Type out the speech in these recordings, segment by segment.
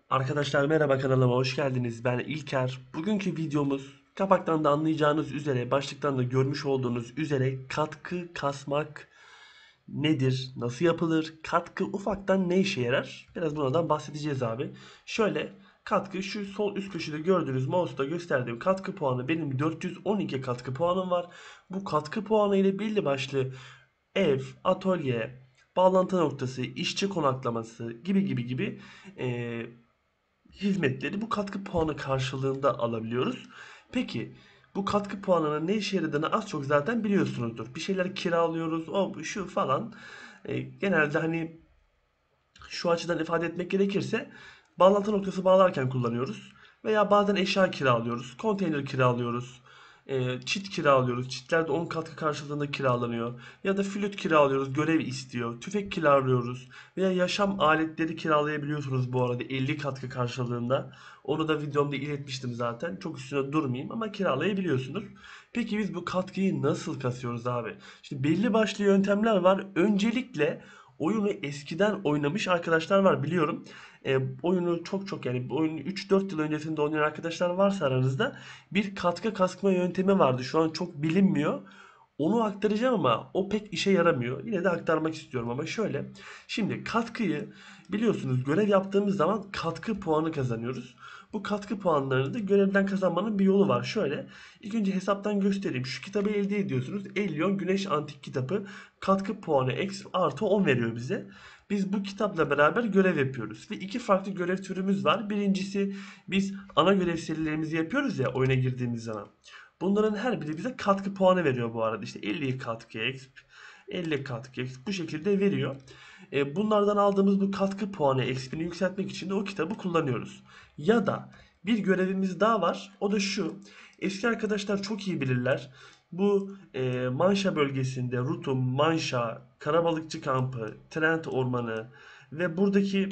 Arkadaşlar merhaba, kanalıma hoş geldiniz. Ben İlker. Bugünkü videomuz kapaktan da anlayacağınız üzere, başlıktan da görmüş olduğunuz üzere katkı kasmak nedir? Nasıl yapılır? Katkı ufaktan ne işe yarar? Biraz bundan bahsedeceğiz abi. Şöyle, katkı şu sol üst köşede gördüğünüz mouse'da gösterdiğim katkı puanı, benim 412 katkı puanım var. Bu katkı puanı ile belli başlı ev, atölye, bağlantı noktası, işçi konaklaması gibi eee hizmetleri bu katkı puanı karşılığında alabiliyoruz. Peki bu katkı puanının ne işe yaradığını az çok zaten biliyorsunuzdur. Bir şeyler kiralıyoruz, o bu, şu falan. Genelde hani şu açıdan ifade etmek gerekirse bağlantı noktası bağlarken kullanıyoruz. Veya bazen eşya kiralıyoruz, konteyner kiralıyoruz, çit kiralıyoruz. Çitler de 10 katkı karşılığında kiralanıyor. Ya da flüt kiralıyoruz, görev istiyor. Tüfek kiralıyoruz. Veya yaşam aletleri kiralayabiliyorsunuz bu arada 50 katkı karşılığında. Onu da videomda iletmiştim zaten. Çok üstüne durmayayım ama kiralayabiliyorsunuz. Peki biz bu katkıyı nasıl kasıyoruz abi? Şimdi belli başlı yöntemler var. Öncelikle oyunu eskiden oynamış arkadaşlar var, biliyorum. Oyunu çok yani bu oyunu 3-4 yıl öncesinde oynayan arkadaşlar varsa aranızda, bir katkı kasma yöntemi vardı. Şu an çok bilinmiyor. Onu aktaracağım ama o pek işe yaramıyor. Yine de aktarmak istiyorum ama şöyle. Şimdi katkıyı biliyorsunuz, görev yaptığımız zaman katkı puanı kazanıyoruz. Bu katkı puanlarını da görevden kazanmanın bir yolu var. Şöyle, ilk önce hesaptan göstereyim. Şu kitabı elde ediyorsunuz. Elyon Güneş Antik kitabı katkı puanı artı 10 veriyor bize. Biz bu kitapla beraber görev yapıyoruz. Ve iki farklı görev türümüz var. Birincisi, biz ana görev serilerimizi yapıyoruz ya oyuna girdiğimiz zaman. Bunların her biri bize katkı puanı veriyor bu arada. İşte 50 katkı exp, 50 katkı exp bu şekilde veriyor. Bunlardan aldığımız bu katkı puanı exp'ini yükseltmek için de o kitabı kullanıyoruz. Ya da bir görevimiz daha var. O da şu. Eski arkadaşlar çok iyi bilirler. Bu Manşa bölgesinde Rutum, Manşa, Karabalıkçı Kampı, Trent Ormanı ve buradaki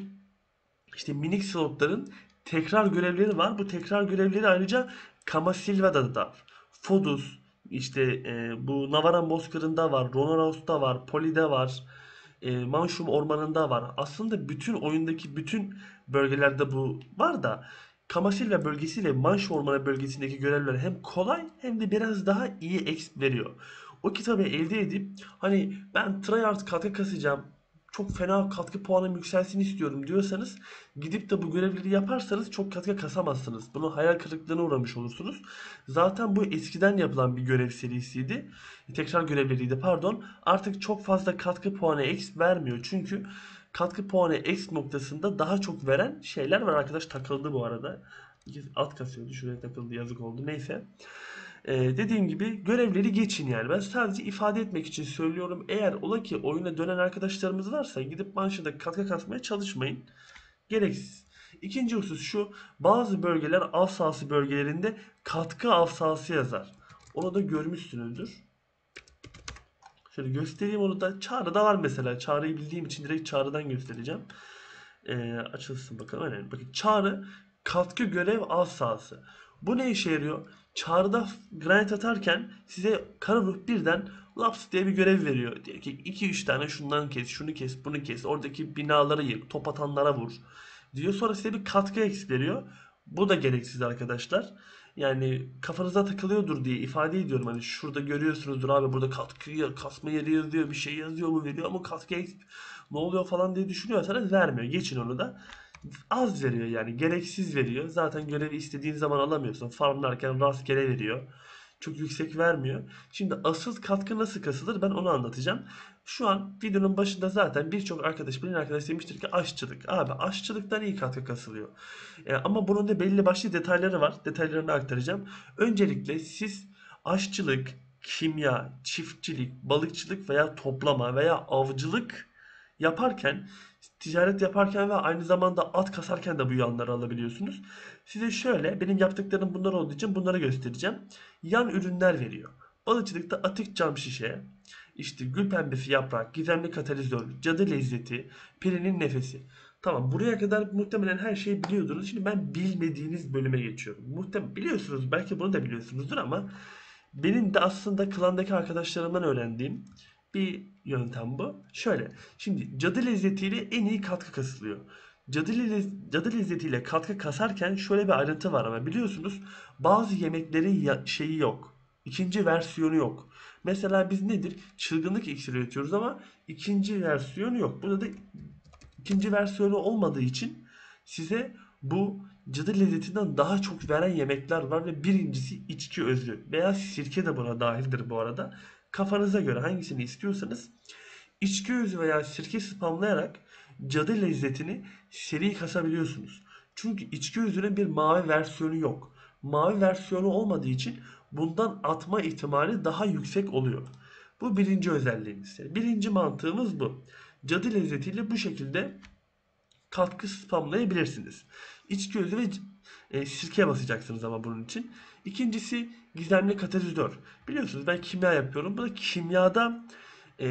işte minik slotların tekrar görevleri var. Bu tekrar görevleri ayrıca Kamasilva'da da var. Fodus, işte bu Navaran Bozkırı'nda var, Ronoraus'ta var, Poli'de var, Manşum Ormanı'nda var. Aslında bütün oyundaki bütün bölgelerde bu var da Kamasilva bölgesiyle Manş Ormanı bölgesindeki görevler hem kolay hem de biraz daha iyi exp veriyor. O kitabı elde edip hani ben tryhard katkı kasacağım, çok fena katkı puanım yükselsin istiyorum diyorsanız, gidip de bu görevleri yaparsanız çok katkı kasamazsınız. Bunu hayal kırıklığına uğramış olursunuz. Zaten bu eskiden yapılan bir görev serisiydi. Tekrar görevleriydi, pardon. Artık çok fazla katkı puanı X vermiyor. Çünkü katkı puanı X noktasında daha çok veren şeyler var. Arkadaş takıldı bu arada. Alt kasıyordu. Şuraya takıldı. Yazık oldu. Neyse. Dediğim gibi görevleri geçin yani. Ben sadece ifade etmek için söylüyorum. Eğer ola ki oyuna dönen arkadaşlarımız varsa gidip manşada katkı kasmaya çalışmayın. Gereksiz. İkinci husus şu. Bazı bölgeler av sahası bölgelerinde katkı av sahası yazar. Onu da görmüşsünüzdür. Şöyle göstereyim onu da. Çağrı'da var mesela. Çağrı'yı bildiğim için direkt Çağrı'dan göstereceğim. Açılsın bakalım. Aynen. Bakın, Çağrı katkı görev av sahası. Bu ne işe yarıyor? Çağrı'da granit atarken size kara ruh birden laps diye bir görev veriyor. Diyor ki 2-3 tane şundan kes, şunu kes, bunu kes. Oradaki binaları yık, top atanlara vur diyor. Sonra size bir katkı eks veriyor. Bu da gereksiz arkadaşlar. Yani kafanıza takılıyordur diye ifade ediyorum. Hani şurada görüyorsunuzdur abi, burada katkı kasma yeri yazıyor, bir şey yazıyor mu, veriyor ama katkı eks ne oluyor falan diye düşünüyorsanız vermiyor. Geçin onu da. Az veriyor yani, gereksiz veriyor. Zaten görevi istediğin zaman alamıyorsun. Farmlarken rastgele veriyor. Çok yüksek vermiyor. Şimdi asıl katkı nasıl kasılır, ben onu anlatacağım. Şu an videonun başında zaten birçok arkadaş, bilen arkadaş demiştir ki aşçılık. Abi aşçılıktan iyi katkı kasılıyor. Ama bunun da belli başlı detayları var. Detaylarını aktaracağım. Öncelikle siz aşçılık, kimya, çiftçilik, balıkçılık veya toplama veya avcılık yaparken, ticaret yaparken ve aynı zamanda at kasarken de bu yanları alabiliyorsunuz. Size şöyle, benim yaptıklarım bunlar olduğu için bunları göstereceğim. Yan ürünler veriyor. Balıkçılıkta atık cam şişe, işte gül pembesi yaprak, gizemli katalizör, cadı lezzeti, pirinin nefesi. Tamam, buraya kadar muhtemelen her şeyi biliyordunuz. Şimdi ben bilmediğiniz bölüme geçiyorum. Muhtemelen biliyorsunuz, belki bunu da biliyorsunuzdur ama benim de aslında klandaki arkadaşlarımdan öğrendiğim bir yöntem bu. Şöyle, şimdi cadı lezzetiyle en iyi katkı kasılıyor. Cadı lezzetiyle katkı kasarken şöyle bir ayrıntı var ama biliyorsunuz bazı yemeklerin şeyi yok. İkinci versiyonu yok. Mesela biz nedir? Çılgınlık iksiri üretiyoruz ama ikinci versiyonu yok. Burada da ikinci versiyonu olmadığı için size bu cadı lezzetinden daha çok veren yemekler var ve birincisi içki özü veya sirke de buna dahildir bu arada. Kafanıza göre hangisini istiyorsanız içki özü veya sirke spamlayarak cadı lezzetini seri kasabiliyorsunuz. Çünkü içki özünün bir mavi versiyonu yok. Mavi versiyonu olmadığı için bundan atma ihtimali daha yüksek oluyor. Bu birinci özelliğimiz. Birinci mantığımız bu. Cadı lezzetiyle bu şekilde katkı spamlayabilirsiniz. İçki özü ve sirke basacaksınız ama bunun için. İkincisi gizemli katalizör. Biliyorsunuz ben kimya yapıyorum. Bu da kimyada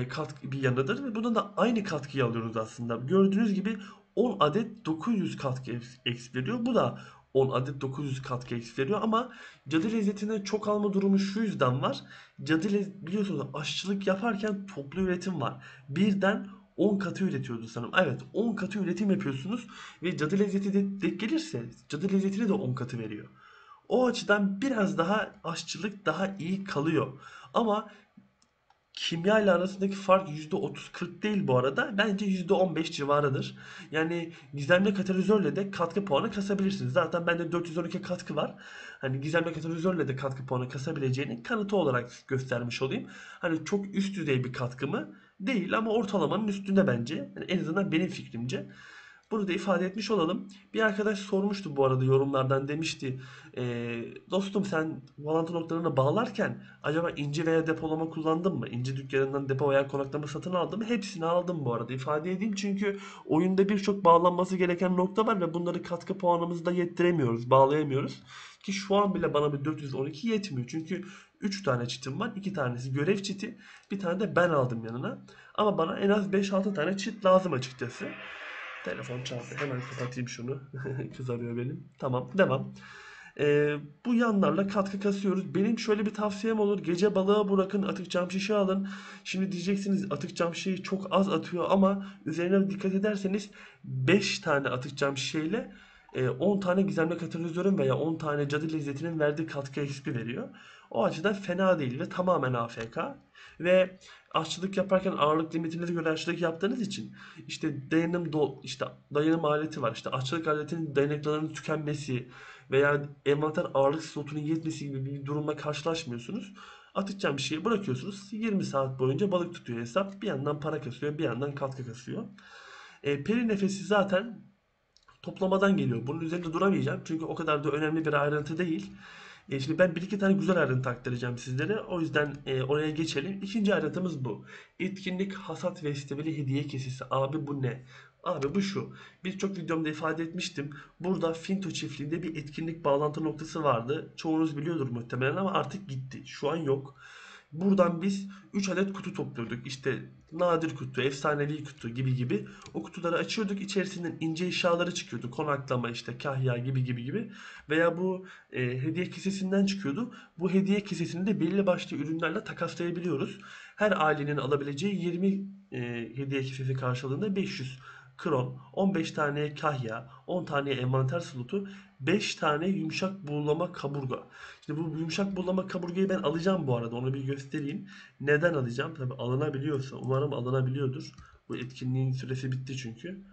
katkı bir yanıdır ve buna da aynı katkıyı alıyoruz aslında. Gördüğünüz gibi 10 adet 900 katkı eksik veriyor. Bu da 10 adet 900 katkı eksik veriyor ama cadı lezzetinden çok alma durumu şu yüzden var. Biliyorsunuz aşçılık yaparken toplu üretim var. Birden 10 katı üretiyordu sanırım. Evet 10 katı üretim yapıyorsunuz ve cadı lezzeti de denk gelirse cadı lezzetini de 10 katı veriyor. O açıdan biraz daha aşçılık daha iyi kalıyor. Ama kimya ile arasındaki fark %30-40 değil bu arada. Bence %15 civarıdır. Yani gizemli katalizörle de katkı puanı kasabilirsiniz. Zaten bende 412 katkı var. Hani gizemli katalizörle de katkı puanı kasabileceğini kanıtı olarak göstermiş olayım. Hani çok üst düzey bir katkı mı? Değil ama ortalamanın üstünde bence. Yani en azından benim fikrimce. Bunu da ifade etmiş olalım. Bir arkadaş sormuştu bu arada yorumlardan demişti. Dostum sen bağlantı noktalarına bağlarken acaba inci veya depolama kullandın mı? İnci dükkanından depo veya konaklama satın aldın mı? Hepsini aldım bu arada ifade edeyim. Çünkü oyunda birçok bağlanması gereken nokta var ve bunları katkı puanımızda yettiremiyoruz, bağlayamıyoruz. Ki şu an bile bana bir 412 yetmiyor. Çünkü 3 tane çitim var. 2 tanesi görev çiti. Bir tane de ben aldım yanına. Ama bana en az 5-6 tane çit lazım açıkçası. Telefon çaldı. Hemen kapatayım şunu. Kız arıyor benim. Tamam. Devam. Bu yanlarla katkı kasıyoruz. Benim şöyle bir tavsiyem olur. Gece balığa bırakın. Atık cam şişe alın. Şimdi diyeceksiniz atık cam şişeyi çok az atıyor ama üzerine dikkat ederseniz 5 tane atık cam şişeyle 10 tane gizemli katalizörün veya 10 tane cadı lezzetinin verdiği katkı XP veriyor. O açıdan fena değil ve tamamen AFK. Ve aşçılık yaparken ağırlık limitinize göre aşçılık yaptığınız için işte işte dayanım aleti var. İşte aşçılık aletinin dayanıklılığının tükenmesi veya envanter ağırlık slotunun yetmesi gibi bir durumla karşılaşmıyorsunuz. Atacağım bir şeyi bırakıyorsunuz. 20 saat boyunca balık tutuyor hesap. Bir yandan para kasıyor, bir yandan katkı kasıyor. Peri nefesi zaten toplamadan geliyor. Bunun üzerinde duramayacağım. Çünkü o kadar da önemli bir ayrıntı değil. Şimdi ben bir iki tane güzel ayrıntı aktaracağım sizlere. O yüzden oraya geçelim. İkinci ayrıntımız bu. Etkinlik hasat festivali hediye kesisi. Abi bu ne? Abi bu şu. Birçok videomda ifade etmiştim. Burada Finto çiftliğinde bir etkinlik bağlantı noktası vardı. Çoğunuz biliyordur muhtemelen ama artık gitti. Şu an yok. Buradan biz 3 adet kutu topluyorduk. İşte nadir kutu, efsanevi kutu gibi gibi. O kutuları açıyorduk. İçerisinden ince eşyaları çıkıyordu. Konaklama işte kahya gibi gibi gibi. Veya bu hediye kesesinden çıkıyordu. Bu hediye kesesini de belli başlı ürünlerle takaslayabiliyoruz. Her ailenin alabileceği 20 hediye kesesi karşılığında 500 kron, 15 tane kahya, 10 tane envanter slotu, 5 tane yumuşak buğulama kaburga. Şimdi bu yumuşak buğulama kaburgayı ben alacağım bu arada. Onu bir göstereyim. Neden alacağım? Tabii alınabiliyorsa. Umarım alınabiliyordur. Bu etkinliğin süresi bitti çünkü.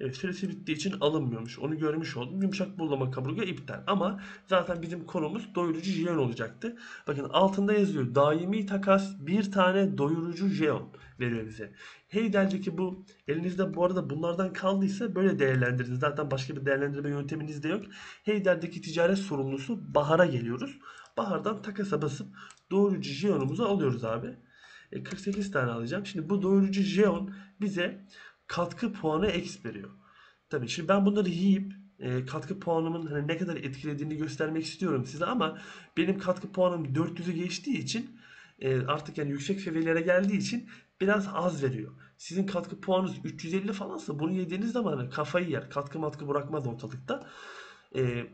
Evet, süresi bittiği için alınmıyormuş. Onu görmüş oldum. Yumuşak buğulama kaburga iptal. Ama zaten bizim konumuz doyurucu jeon olacaktı. Bakın altında yazıyor. Daimi takas bir tane doyurucu jeon veriyor bize. Heydel'deki bu elinizde bu arada bunlardan kaldıysa böyle değerlendirin. Zaten başka bir değerlendirme yönteminiz de yok. Heydel'deki ticaret sorumlusu Bahar'a geliyoruz. Bahar'dan takasa basıp doyurucu jeonumuzu alıyoruz abi. 48 tane alacağım. Şimdi bu doyurucu jeon bize katkı puanı X veriyor. Tabii şimdi ben bunları yiyip katkı puanımın hani ne kadar etkilediğini göstermek istiyorum size ama benim katkı puanım 400'ü geçtiği için artık yani yüksek seviyelere geldiği için biraz az veriyor. Sizin katkı puanınız 350 falansa bunu yediğiniz zaman hani kafayı yer. Katkı matkı bırakmaz ortalıkta. E,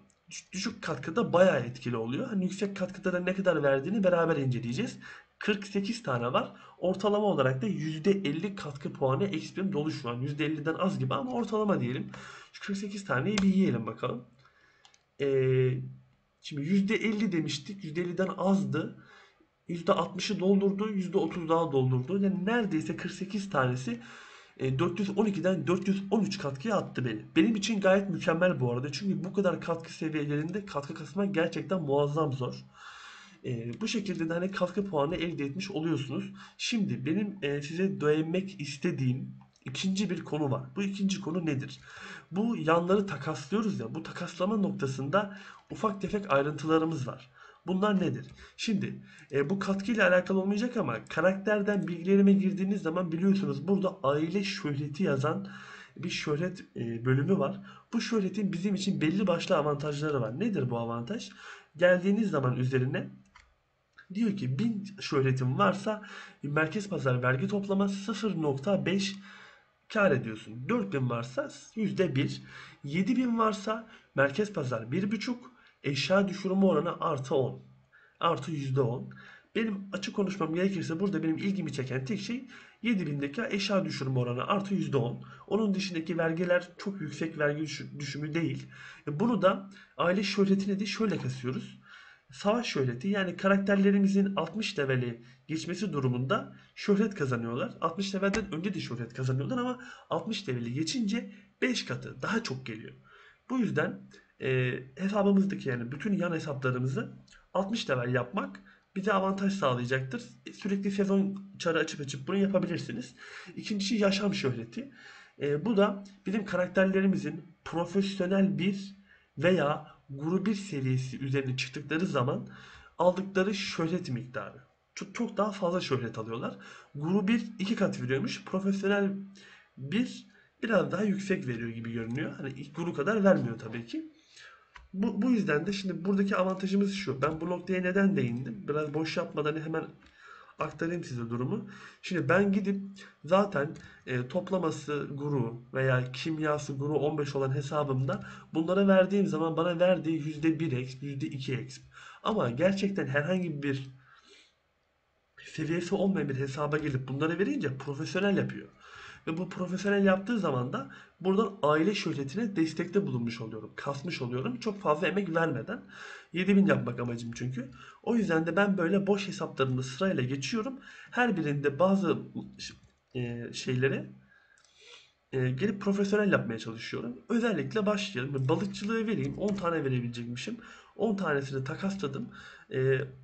Düşük katkıda bayağı etkili oluyor. Hani yüksek katkıda da ne kadar verdiğini beraber inceleyeceğiz. 48 tane var. Ortalama olarak da %50 katkı puanı eksprim dolu şu an. %50'den az gibi ama ortalama diyelim. Şu 48 taneyi bir yiyelim bakalım. Ee, Şimdi %50 demiştik. %50'den azdı. %60'ı doldurdu. %30 daha doldurdu. Yani neredeyse 48 tanesi 412'den 413 katkıya attı beni. Benim için gayet mükemmel bu arada. Çünkü bu kadar katkı seviyelerinde katkı kasmak gerçekten muazzam zor. Bu şekilde de hani katkı puanı elde etmiş oluyorsunuz. Şimdi benim size değinmek istediğim ikinci bir konu var. Bu ikinci konu nedir? Bu yanları takaslıyoruz ya. Bu takaslama noktasında ufak tefek ayrıntılarımız var. Bunlar nedir? Şimdi bu katkıyla alakalı olmayacak ama karakterden bilgilerime girdiğiniz zaman biliyorsunuz burada aile şöhreti yazan bir şöhret bölümü var. Bu şöhretin bizim için belli başlı avantajları var. Nedir bu avantaj? Geldiğiniz zaman üzerine diyor ki 1000 şöhretin varsa merkez pazar vergi toplama 0,5 kar ediyorsun. 4000 varsa %1. 7000 varsa merkez pazar 1,5, eşya düşürme oranı artı 10. Artı %10. Benim açık konuşmam gerekirse burada benim ilgimi çeken tek şey 7000'deki eşya düşürme oranı artı %10. Onun dışındaki vergiler çok yüksek vergi düşümü değil. Bunu da aile şöhretini de şöyle kasıyoruz. Savaş şöhreti yani karakterlerimizin 60 leveli geçmesi durumunda şöhret kazanıyorlar. 60 levelden önce de şöhret kazanıyorlar ama 60 leveli geçince 5 katı daha çok geliyor. Bu yüzden hesabımızdaki yani bütün yan hesaplarımızı 60 level yapmak bize avantaj sağlayacaktır. Sürekli sezon çarı açıp bunu yapabilirsiniz. İkincisi yaşam şöhreti. Bu da bizim karakterlerimizin profesyonel bir veya Guru 1 seviyesi üzerine çıktıkları zaman aldıkları şöhret miktarı. Çok daha fazla şöhret alıyorlar. Guru 1 2 kat veriyormuş. Profesyonel bir biraz daha yüksek veriyor gibi görünüyor. Hani ilk Guru kadar vermiyor tabii ki. Bu yüzden de şimdi buradaki avantajımız şu. Ben bu noktaya neden değindim? Biraz boş yapmadan hemen aktarayım size durumu. Şimdi ben gidip zaten toplaması guru veya kimyası guru 15 olan hesabımda bunlara verdiğim zaman bana verdiği %1 exp, %2 exp. Ama gerçekten herhangi bir seviyesi olmayan bir hesaba gelip bunları verince profesyonel yapıyor. Ve bu profesyonel yaptığı zaman da buradan aile şöhretine destekte bulunmuş oluyorum. Kasmış oluyorum. Çok fazla emek vermeden. 7000 yapmak amacım çünkü. O yüzden de ben böyle boş hesaplarımı sırayla geçiyorum. Her birinde bazı şeyleri gelip profesyonel yapmaya çalışıyorum. Özellikle başlayalım. Balıkçılığı vereyim. 10 tane verebilecekmişim. 10 tanesini takasladım.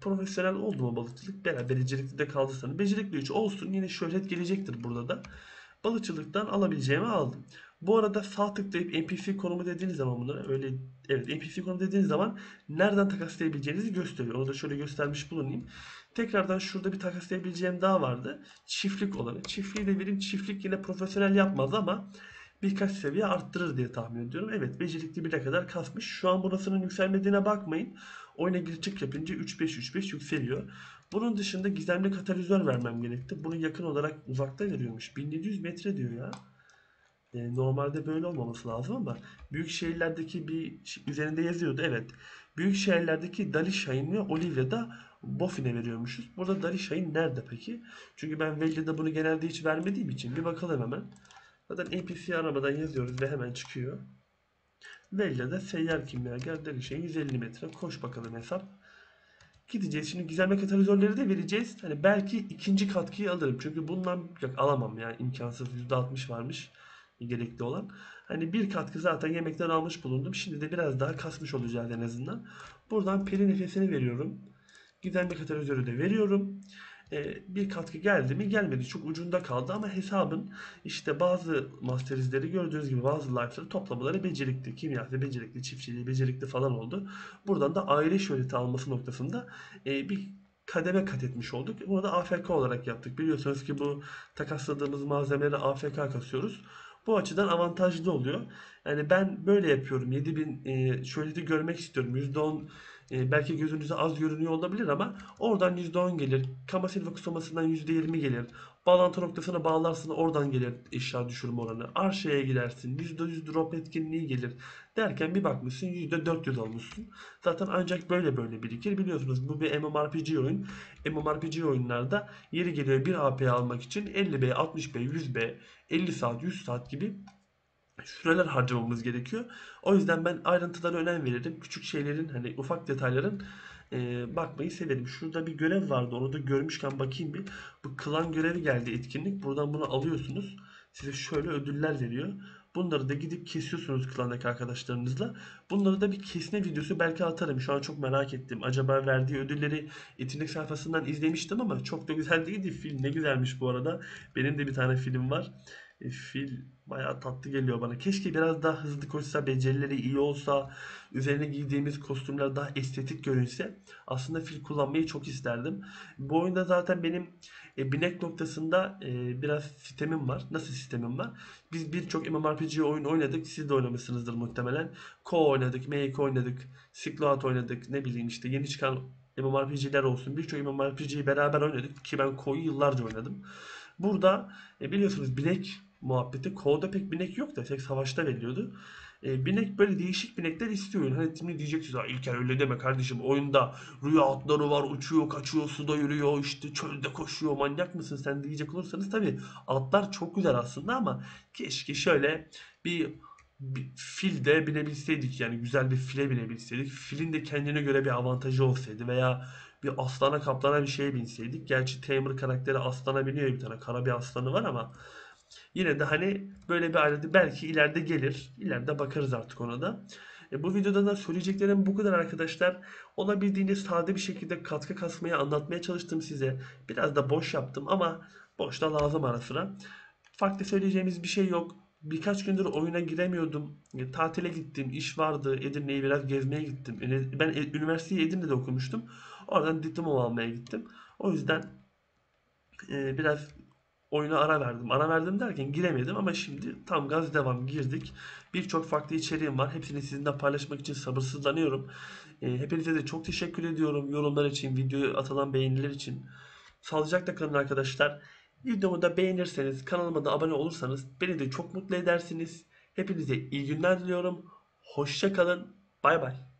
Profesyonel oldu mu balıkçılık? Becerikli de kaldı sanırım. Becerikli 3 olsun. Yine şöhret gelecektir burada da. Balıkçılıktan alabileceğimi aldım. Bu arada sağ tıklayıp NPC konumu dediğiniz zaman bunlara öyle evet NPC konumu dediğiniz zaman nereden takaslayabileceğinizi gösteriyor. Onu da şöyle göstermiş bulunayım. Tekrardan şurada bir takaslayabileceğim daha vardı. Çiftlik olanı. Çiftliği de vereyim. Çiftlik yine profesyonel yapmaz ama birkaç seviye arttırır diye tahmin ediyorum. Evet becerikli 1'e kadar kasmış. Şu an burasının yükselmediğine bakmayın. Oyuna gir çık yapınca 3-5 yükseliyor. Bunun dışında gizemli katalizör vermem gerekti. Bunu yakın olarak uzakta veriyormuş. 1700 metre diyor ya. Normalde böyle olmaması lazım ama büyük şehirlerdeki bir üzerinde yazıyordu. Evet. Büyük şehirlerdeki Dali Şahin ve Olivia'da Boffin'e veriyormuşuz. Burada Dali Şahin nerede peki? Çünkü ben Velia'da bunu genelde hiç vermediğim için bir bakalım hemen. Zaten NPC aramadan yazıyoruz ve hemen çıkıyor. Velia'da seyyar kimyager Dali Şahin 150 metre. Koş bakalım hesap. Gideceğiz. Şimdi gizemli katalizörleri de vereceğiz. Hani belki ikinci katkıyı alırım. Çünkü bundan yok, alamam yani imkansız. %60 varmış gerekli olan. Hani bir katkı zaten yemekten almış bulundum. Şimdi de biraz daha kasmış olacağız en azından. Buradan peri nefesini veriyorum. Gizemli katalizörü de veriyorum. Bir katkı geldi mi gelmedi. Çok ucunda kaldı ama hesabın işte bazı masterizleri gördüğünüz gibi bazı life'ları toplamaları becerikli. Kimyası becerikli, çiftçiliği becerikli falan oldu. Buradan da aile şöhreti alması noktasında bir kademe kat etmiş olduk. Bunu da AFK olarak yaptık. Biliyorsunuz ki bu takasladığımız malzemeleri AFK kasıyoruz. Bu açıdan avantajlı oluyor. Yani ben böyle yapıyorum. 7000 şöhreti görmek istiyorum. %10 Belki gözünüze az görünüyor olabilir ama oradan %10 gelir. Kama-Silva kusamasından %20 gelir. Bağlantı noktasına bağlarsın, oradan gelir eşya düşürme oranı. Arşaya gidersin, %100 drop etkinliği gelir. Derken bir bakmışsın %400 almışsın. Zaten ancak böyle birikir. Biliyorsunuz bu bir MMORPG oyun. MMORPG oyunlarda yeri geliyor bir AP almak için 50B, 60B, 100B, 50 saat, 100 saat gibi süreler harcamamız gerekiyor. O yüzden ben ayrıntılara önem veririm. Küçük şeylerin, hani ufak detayların bakmayı severim. Şurada bir görev vardı. Onu da görmüşken bakayım bir. Bu klan görevi geldi, etkinlik. Buradan bunu alıyorsunuz. Size şöyle ödüller veriyor. Bunları da gidip kesiyorsunuz klandaki arkadaşlarınızla. Bunları da bir kesme videosu belki atarım. Şu an çok merak ettim. Acaba verdiği ödülleri etkinlik sayfasından izlemiştim ama çok da güzel değildi. Film ne güzelmiş bu arada. Benim de bir tane film var. Fil bayağı tatlı geliyor bana. Keşke biraz daha hızlı koşsa, becerileri iyi olsa, üzerine giydiğimiz kostümler daha estetik görünse. Aslında fil kullanmayı çok isterdim. Bu oyunda zaten benim binek noktasında biraz sistemim var. Nasıl sistemim var? Biz birçok MMORPG oyun oynadık. Siz de oynamışsınızdır muhtemelen. Ko oynadık, Meiko oynadık, Silk oynadık. Ne bileyim işte yeni çıkan MMORPG'ler olsun. Birçok MMORPG'yi beraber oynadık ki ben Ko'yu yıllarca oynadım. Burada biliyorsunuz binek muhabbeti. Ko'da pek binek yok da tek savaşta veriliyordu. Binek böyle değişik binekler istiyor. Hani şimdi diyeceksiniz ha İlker öyle deme kardeşim. Oyunda rüya atları var, uçuyor, kaçıyor, suda yürüyor, işte çölde koşuyor. Manyak mısın sen diyecek olursanız tabii atlar çok güzel aslında ama keşke şöyle bir fil de binebilseydik, yani güzel bir file binebilseydik. Filin de kendine göre bir avantajı olsaydı veya bir aslana kaplana bir şeye binseydik. Gerçi Tamer karakteri aslana biniyor, bir tane kara bir aslanı var ama yine de hani böyle bir ayrıntı belki ileride gelir. İleride bakarız artık ona da. Bu videoda da söyleyeceklerim bu kadar arkadaşlar. Olabildiğince sade bir şekilde katkı kasmaya, anlatmaya çalıştım size. Biraz da boş yaptım ama boş da lazım ara sıra. Farklı söyleyeceğimiz bir şey yok. Birkaç gündür oyuna giremiyordum. Tatile gittim, iş vardı. Edirne'yi biraz gezmeye gittim. Ben üniversiteyi Edirne'de okumuştum. Oradan diploma almaya gittim. O yüzden biraz oyuna ara verdim. Ara verdim derken giremedim ama şimdi tam gaz devam girdik. Birçok farklı içeriğim var. Hepsini sizinle paylaşmak için sabırsızlanıyorum. Hepinize de çok teşekkür ediyorum. Yorumlar için, videoya atılan beğeniler için. Sağlıcakla kalın arkadaşlar. Videomu da beğenirseniz, kanalıma da abone olursanız beni de çok mutlu edersiniz. Hepinize iyi günler diliyorum. Hoşça kalın. Bay bay.